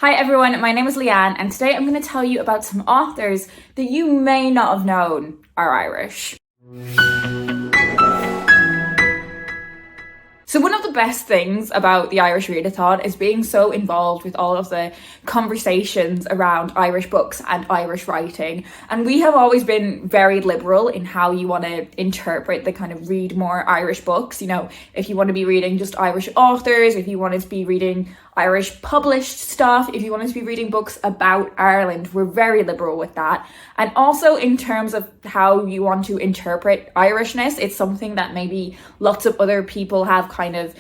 Hi everyone, my name is Leanne and today I'm going to tell you about some authors that you may not have known are Irish. So one of the best things about the Irish Readathon is being so involved with all of the conversations around Irish books and Irish writing. And we have always been very liberal in how you want to interpret the kind of read more Irish books. You know, if you want to be reading just Irish authors, if you wanted to be reading Irish published stuff, if you wanted to be reading books about Ireland, we're very liberal with that. And also in terms of how you want to interpret Irishness, it's something that maybe lots of other people have kind of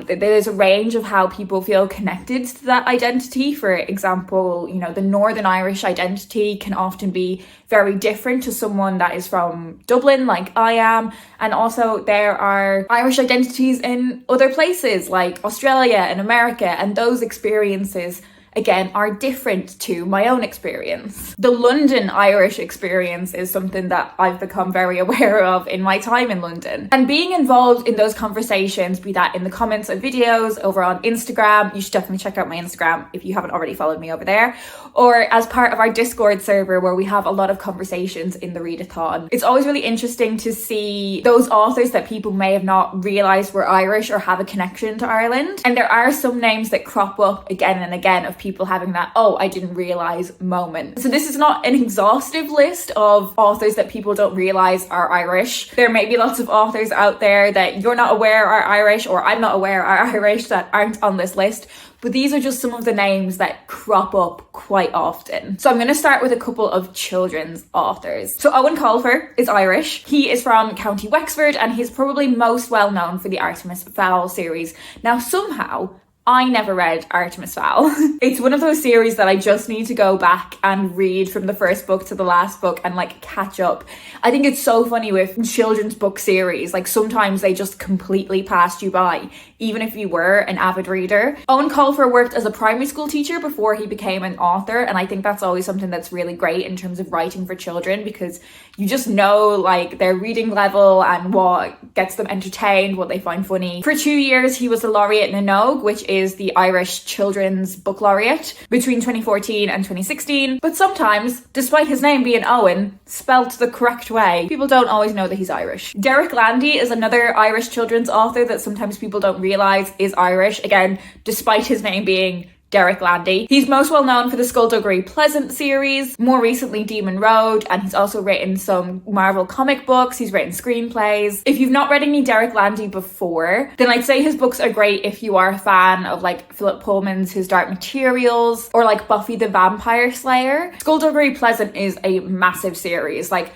there's a range of how people feel connected to that identity. For example, you know, the Northern Irish identity can often be very different to someone that is from Dublin, like I am. And also there are Irish identities in other places like Australia and America, and those experiences again are different to my own experience. The London Irish experience is something that I've become very aware of in my time in London. And being involved in those conversations, be that in the comments of videos over on Instagram, you should definitely check out my Instagram if you haven't already followed me over there, or as part of our Discord server where we have a lot of conversations in the Readathon. It's always really interesting to see those authors that people may have not realised were Irish or have a connection to Ireland. And there are some names that crop up again and again of people having that, oh, I didn't realise moment. So this is not an exhaustive list of authors that people don't realise are Irish. There may be lots of authors out there that you're not aware are Irish, or I'm not aware are Irish, that aren't on this list. But these are just some of the names that crop up quite often. So I'm going to start with a couple of children's authors. So Eoin Colfer is Irish. He is from County Wexford and he's probably most well known for the Artemis Fowl series. Now somehow I never read Artemis Fowl. It's one of those series that I just need to go back and read from the first book to the last book and like catch up. I think it's so funny with children's book series, like sometimes they just completely passed you by, even if you were an avid reader. Eoin Colfer worked as a primary school teacher before he became an author, and I think that's always something that's really great in terms of writing for children, because you just know like their reading level and what gets them entertained, what they find funny. For 2 years he was the laureate na Nóg, which is the Irish Children's Book Laureate, between 2014 and 2016. But sometimes, despite his name being Owen, spelt the correct way, people don't always know that he's Irish. Derek Landy is another Irish children's author that sometimes people don't realise is Irish, again, despite his name being Derek Landy. He's most well known for the Skullduggery Pleasant series, more recently Demon Road, and he's also written some Marvel comic books, he's written screenplays. If you've not read any Derek Landy before, then I'd say his books are great if you are a fan of like Philip Pullman's His Dark Materials, or like Buffy the Vampire Slayer. Skullduggery Pleasant is a massive series, like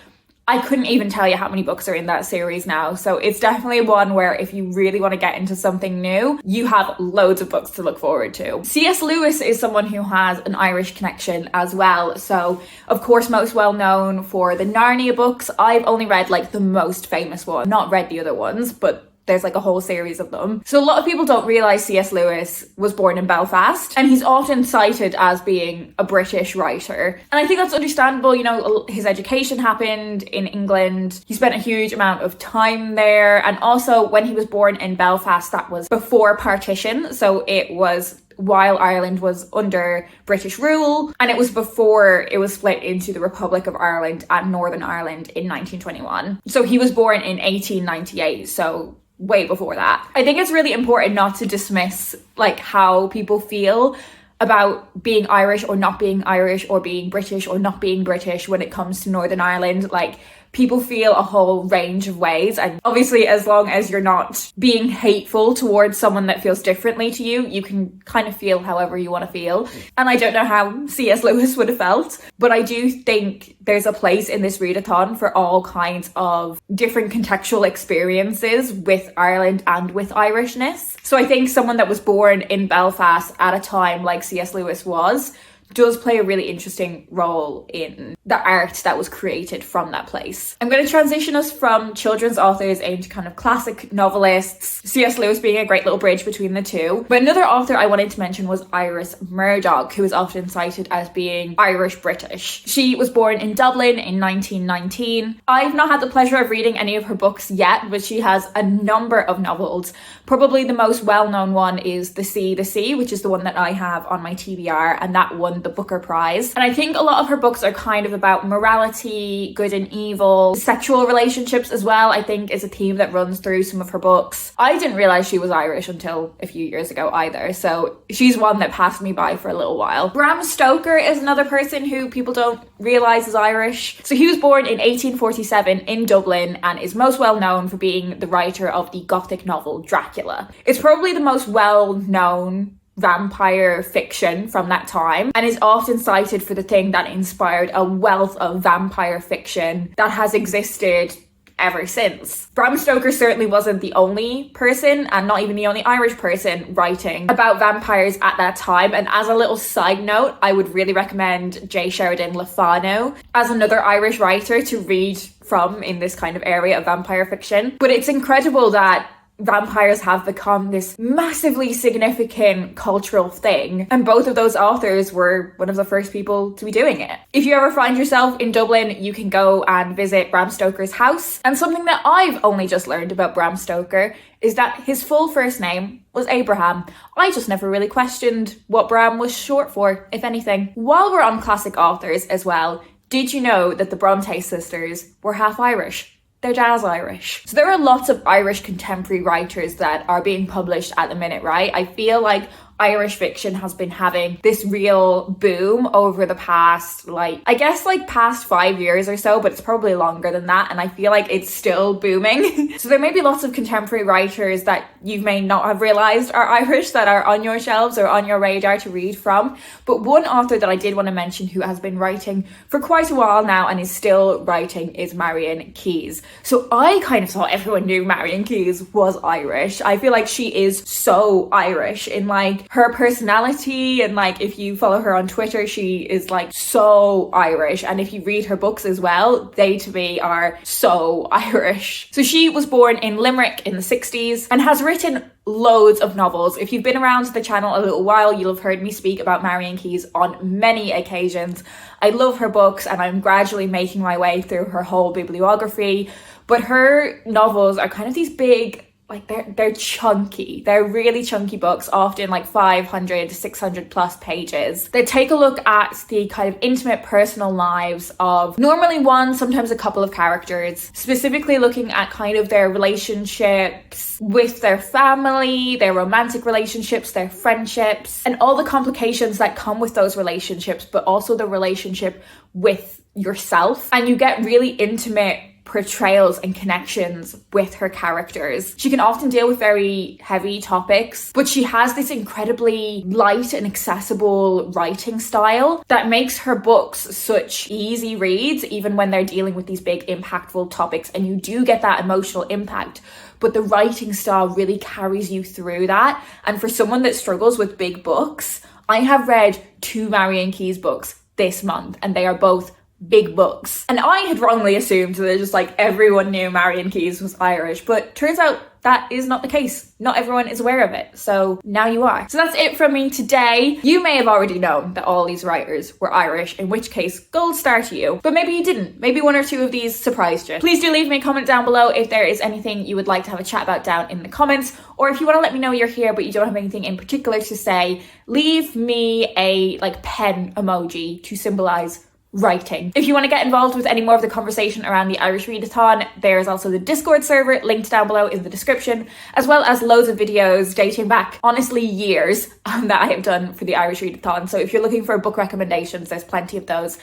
I couldn't even tell you how many books are in that series now. So it's definitely one where if you really want to get into something new, you have loads of books to look forward to. C.S. Lewis is someone who has an Irish connection as well. So of course, most well known for the Narnia books. I've only read like the most famous one, not read the other ones, but there's like a whole series of them. So a lot of people don't realise C.S. Lewis was born in Belfast, and he's often cited as being a British writer. And I think that's understandable. You know, his education happened in England. He spent a huge amount of time there. And also when he was born in Belfast, that was before partition. So it was while Ireland was under British rule, and it was before it was split into the Republic of Ireland and Northern Ireland in 1921. So he was born in 1898, so way before that. I think it's really important not to dismiss like how people feel about being Irish or not being Irish, or being British or not being British when it comes to Northern Ireland. Like, people feel a whole range of ways, and obviously as long as you're not being hateful towards someone that feels differently to you, you can kind of feel however you want to feel. And I don't know how C.S. Lewis would have felt, but I do think there's a place in this readathon for all kinds of different contextual experiences with Ireland and with Irishness. So I think someone that was born in Belfast at a time like C.S. Lewis was does play a really interesting role in the art that was created from that place. I'm going to transition us from children's authors into kind of classic novelists, C.S. Lewis being a great little bridge between the two. But another author I wanted to mention was Iris Murdoch, who is often cited as being Irish-British. She was born in Dublin in 1919. I've not had the pleasure of reading any of her books yet, but she has a number of novels. Probably the most well-known one is The Sea, which is the one that I have on my TBR, and that won the Booker Prize. And I think a lot of her books are kind of about morality, good and evil, sexual relationships as well, I think is a theme that runs through some of her books. I didn't realize she was Irish until a few years ago either, so she's one that passed me by for a little while. Bram Stoker is another person who people don't realize is Irish. So he was born in 1847 in Dublin and is most well known for being the writer of the Gothic novel Dracula. It's probably the most well-known vampire fiction from that time and is often cited for the thing that inspired a wealth of vampire fiction that has existed ever since. Bram Stoker certainly wasn't the only person, and not even the only Irish person, writing about vampires at that time. And as a little side note, I would really recommend J. Sheridan Le Fanu as another Irish writer to read from in this kind of area of vampire fiction. But it's incredible that vampires have become this massively significant cultural thing, and both of those authors were one of the first people to be doing it. If you ever find yourself in Dublin, you can go and visit Bram Stoker's house. And something that I've only just learned about Bram Stoker is that his full first name was Abraham. I just never really questioned what Bram was short for, if anything. While we're on classic authors as well, did you know that the Bronte sisters were half Irish? They're jazz Irish. So there are lots of Irish contemporary writers that are being published at the minute, right? I feel like Irish fiction has been having this real boom over the past, past 5 years or so, but it's probably longer than that. And I feel like it's still booming. So there may be lots of contemporary writers that you may not have realized are Irish that are on your shelves or on your radar to read from. But one author that I did want to mention who has been writing for quite a while now and is still writing is Marian Keyes. So I kind of thought everyone knew Marian Keyes was Irish. I feel like she is so Irish in her personality, and if you follow her on Twitter, she is so Irish, and if you read her books as well, they to me are so Irish. So she was born in Limerick in the 60s and has written loads of novels. If you've been around the channel a little while, you'll have heard me speak about Marian Keyes on many occasions. I love her books and I'm gradually making my way through her whole bibliography, but her novels are kind of these big, they're chunky. They're really chunky books, often 500 to 600 plus pages. They take a look at the kind of intimate personal lives of normally one, sometimes a couple of characters, specifically looking at kind of their relationships with their family, their romantic relationships, their friendships, and all the complications that come with those relationships, but also the relationship with yourself. And you get really intimate portrayals and connections with her characters. She can often deal with very heavy topics, but she has this incredibly light and accessible writing style that makes her books such easy reads, even when they're dealing with these big impactful topics, and you do get that emotional impact, but the writing style really carries you through that. And for someone that struggles with big books, I have read 2 Marian Keyes books this month, and they are both big books. And I had wrongly assumed that just everyone knew Marian Keyes was Irish, but turns out that is not the case. Not everyone is aware of it. So now you are. So that's it from me today. You may have already known that all these writers were Irish, in which case, gold star to you. But maybe you didn't. Maybe 1 or 2 of these surprised you. Please do leave me a comment down below if there is anything you would like to have a chat about down in the comments, or if you want to let me know you're here but you don't have anything in particular to say, leave me a pen emoji to symbolize writing. If you want to get involved with any more of the conversation around the Irish Readathon, there's also the Discord server linked down below in the description, as well as loads of videos dating back, honestly, years that I have done for the Irish Readathon. So if you're looking for book recommendations, there's plenty of those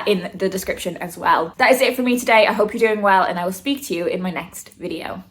in the description as well. That is it for me today. I hope you're doing well, and I will speak to you in my next video.